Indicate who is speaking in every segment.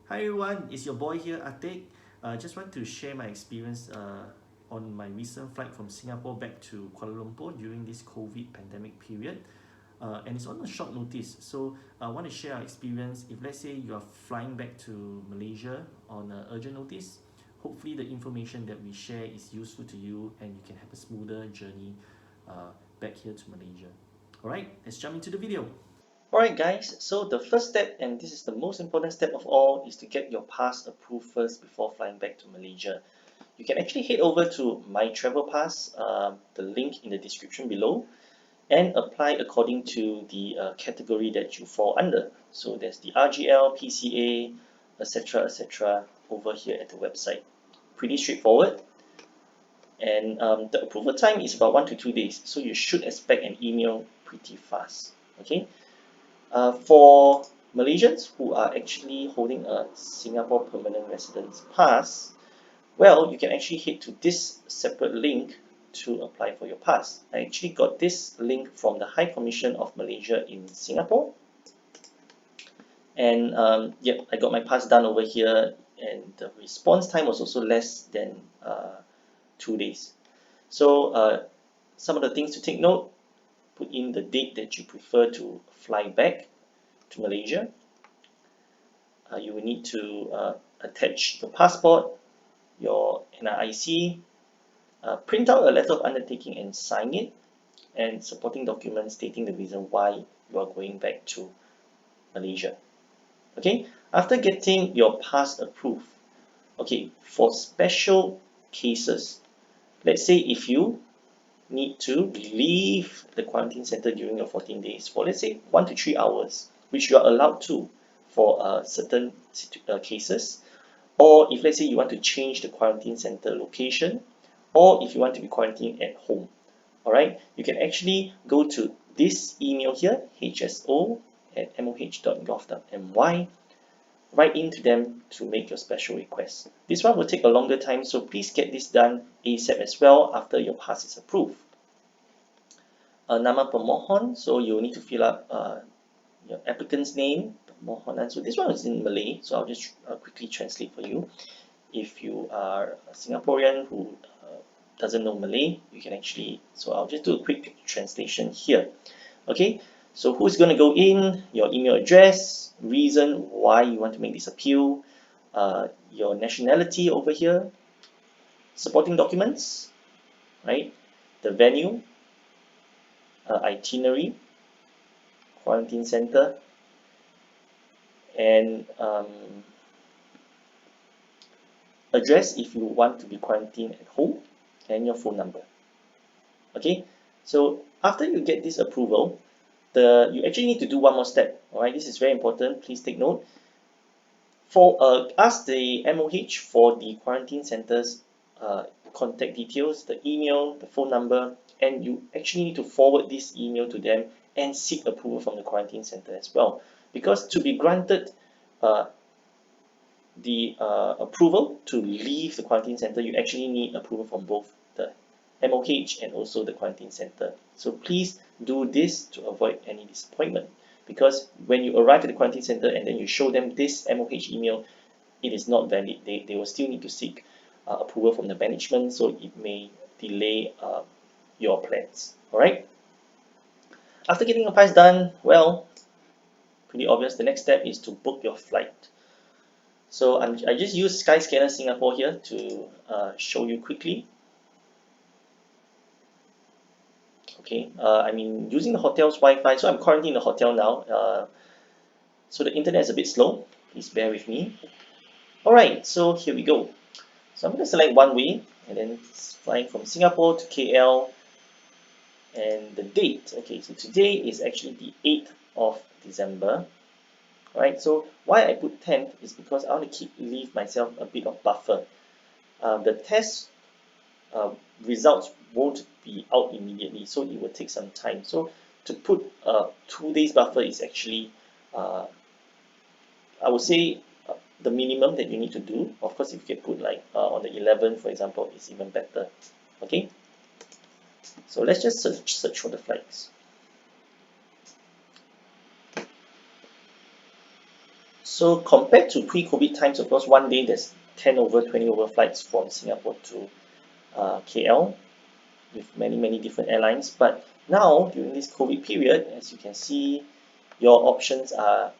Speaker 1: Hi everyone, it's your boy here, Ah Teck. Just want to share my experience on my recent flight from Singapore back to Kuala Lumpur during this COVID pandemic period. And it's on a short notice. So I want to share our experience. If let's say you are flying back to Malaysia on urgent notice, hopefully the information that we share is useful to you and you can have a smoother journey back here to Malaysia. Alright, let's jump into the video. Alright guys, so the first step, and this is the most important step of all, is to get your pass approved first before flying back to Malaysia. You can actually head over to My Travel Pass, the link in the description below, and apply according to the category that you fall under. So there's the RGL, PCA, etc. etc. over here at the website. Pretty straightforward. And the approval time is about 1 to 2 days, so you should expect an email pretty fast. Okay. For Malaysians who are actually holding a Singapore permanent residence pass, well, you can actually head to this separate link to apply for your pass. I actually got this link from the High Commission of Malaysia in Singapore. And yep, I got my pass done over here, and the response time was also less than 2 days. So some of the things to take note: put in the date that you prefer to fly back to Malaysia. You will need to attach your passport, your NIC, print out a letter of undertaking and sign it, and supporting documents stating the reason why you are going back to Malaysia. Okay, after getting your pass approved, okay, for special cases, let's say if you need to leave the quarantine center during your 14 days for, let's say, 1 to 3 hours, which you are allowed to for certain cases, or if let's say you want to change the quarantine center location, or if you want to be quarantined at home, all right, you can actually go to this email here, hso@moh.gov.my, write into them to make your special request. This one will take a longer time, so please get this done ASAP as well after your pass is approved. Nama pemohon, so you need to fill up your applicant's name, permohonan. So this one is in Malay, so I'll just quickly translate for you. If you are a Singaporean who doesn't know Malay, you can actually, so I'll just do a quick translation here. Okay, so who's going to go in, your email address, reason why you want to make this appeal, your nationality over here, supporting documents, right, the venue, itinerary, quarantine center, and address if you want to be quarantined at home, and your phone number. Okay, so after you get this approval, you actually need to do one more step. All right, this is very important. Please take note. For ask the MOH for the quarantine center's contact details, the email, the phone number, and you actually need to forward this email to them and seek approval from the quarantine center as well. Because to be granted the approval to leave the quarantine center, you actually need approval from both the MOH and also the quarantine center. So please do this to avoid any disappointment, because when you arrive at the quarantine center and then you show them this MOH email, it is not valid. They will still need to seek approval from the management, so it may delay your plans. All right. After getting your pass done, well, pretty obvious. The next step is to book your flight. So I just use Skyscanner Singapore here to show you quickly. Okay, I'm using the hotel's Wi-Fi, so I'm quarantined in the hotel now. So the internet is a bit slow. Please bear with me. All right, so here we go. So I'm going to select one way, and then flying from Singapore to KL, and the date. Okay, so today is actually the 8th of December. Alright, so why I put 10th is because I want to leave myself a bit of buffer. The test results won't be out immediately, so it will take some time. So to put 2 days buffer is actually, I would say, the minimum that you need to do. Of course, if you can put like on the 11th, for example, it's even better. Okay, so let's just search for the flights. So compared to pre-COVID times, of course, one day there's 10 over, 20 over flights from Singapore to KL with many different airlines. But now, during this COVID period, as you can see, your options are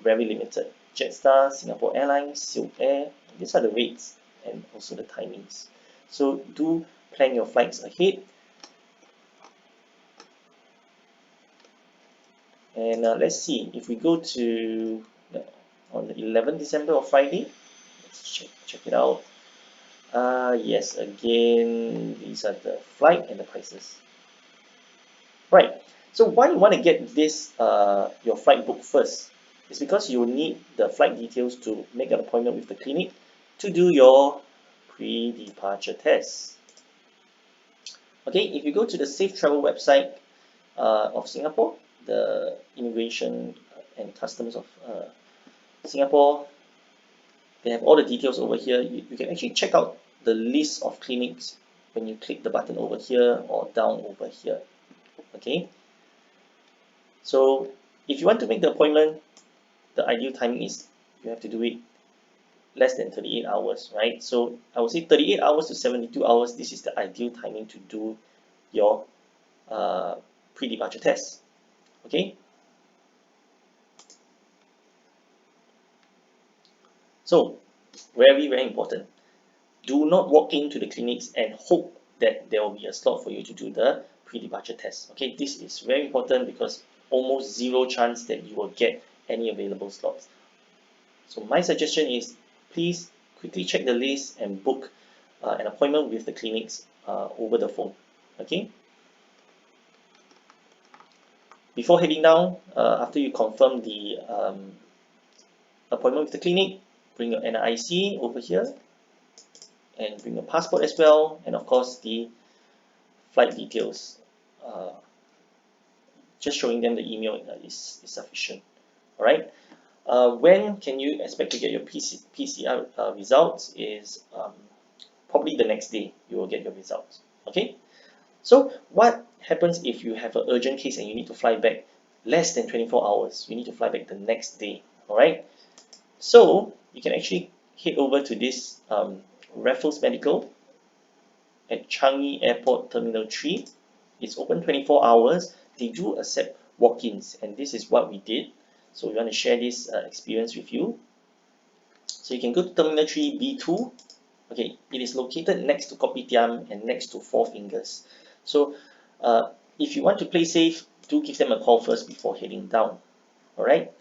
Speaker 1: very limited. Jetstar, Singapore Airlines, Silk Air, these are the rates and also the timings. So do plan your flights ahead. And let's see, if we go to on the 11th December or Friday, let's check it out. Yes, again, these are the flight and the prices. Right, so why you want to get this your flight booked first? It's because you will need the flight details to make an appointment with the clinic to do your pre-departure test. Okay, if you go to the Safe Travel website of Singapore, the Immigration and Customs of Singapore, they have all the details over here. You can actually check out the list of clinics when you click the button over here or down over here. Okay, so if you want to make the appointment, the ideal timing is you have to do it less than 38 hours, right? So I would say 38 hours to 72 hours, this is the ideal timing to do your pre-departure test. Okay, so very important, do not walk into the clinics and hope that there will be a slot for you to do the pre-departure test. Okay, this is very important because almost zero chance that you will get any available slots. So my suggestion is please quickly check the list and book an appointment with the clinics over the phone. Okay, before heading down, after you confirm the appointment with the clinic, bring your NIC over here and bring your passport as well, and of course the flight details. Just showing them the email is sufficient. All right. When can you expect to get your PCR results? Is probably the next day you will get your results. Okay. So what happens if you have an urgent case and you need to fly back less than 24 hours? You need to fly back the next day. All right. So you can actually head over to this Raffles Medical at Changi Airport Terminal 3. It's open 24 hours. They do accept walk-ins, and this is what we did. So we want to share this experience with you. So you can go to Terminal 3 B2. Okay, it is located next to Kopitiam and next to Four Fingers. So if you want to play safe, do give them a call first before heading down. All right.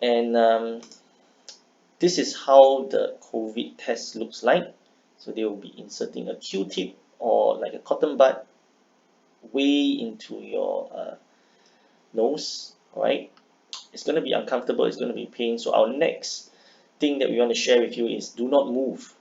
Speaker 1: And this is how the COVID test looks like. So they will be inserting a Q-tip or like a cotton bud way into your nose. All right, it's going to be uncomfortable, it's going to be pain. So our next thing that we want to share with you is do not move.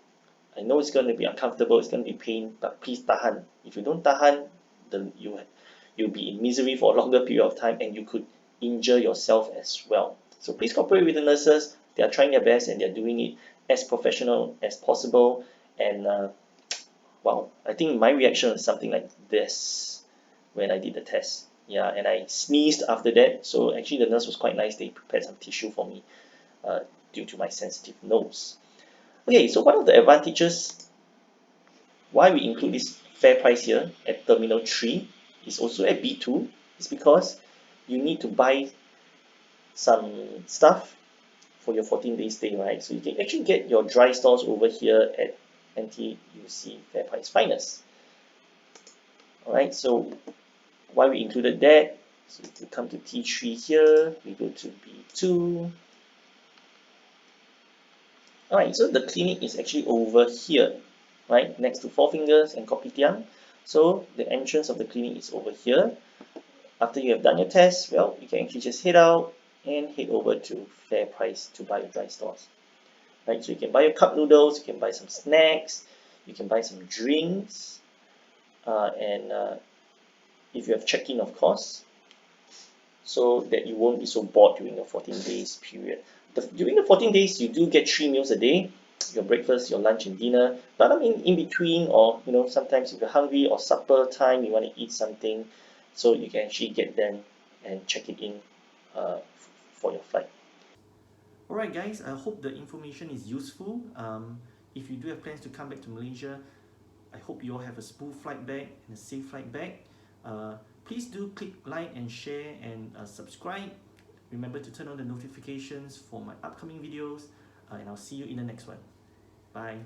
Speaker 1: I know it's going to be uncomfortable, it's going to be pain, but please tahan. If you don't tahan, then you'll be in misery for a longer period of time and you could injure yourself as well. So please cooperate with the nurses. They are trying their best and they're doing it as professional as possible. And wow, I think my reaction was something like this when I did the test. Yeah, and I sneezed after that. So actually the nurse was quite nice. They prepared some tissue for me due to my sensitive nose. Okay, so one of the advantages why we include this fair price here at Terminal 3 is also at B2 is because you need to buy some stuff for your 14 day stay, right? So you can actually get your dry stores over here at NTUC Fair Price Finest. Alright, so why we included that, so we come to T3 here, we go to B2. Alright, so the clinic is actually over here, right, next to Four Fingers and Kopitiam. So the entrance of the clinic is over here. After you have done your test, well, you can actually just head out and head over to Fair Price to buy your dry stores. Right, so you can buy your cup noodles, you can buy some snacks, you can buy some drinks, and if you have check-in, of course, so that you won't be so bored during the 14 days period. During the 14 days, you do get 3 meals a day, your breakfast, your lunch and dinner, but I mean in between, or sometimes if you're hungry or supper time, you want to eat something, so you can actually get them and check it in
Speaker 2: for your flight.
Speaker 1: Alright guys, I hope the information is useful. If you do have plans to come back to Malaysia, I hope you all have a smooth flight back and a safe flight back. Please do click like and share and subscribe. Remember to turn on the notifications for my upcoming videos, and I'll see you in the next one. Bye.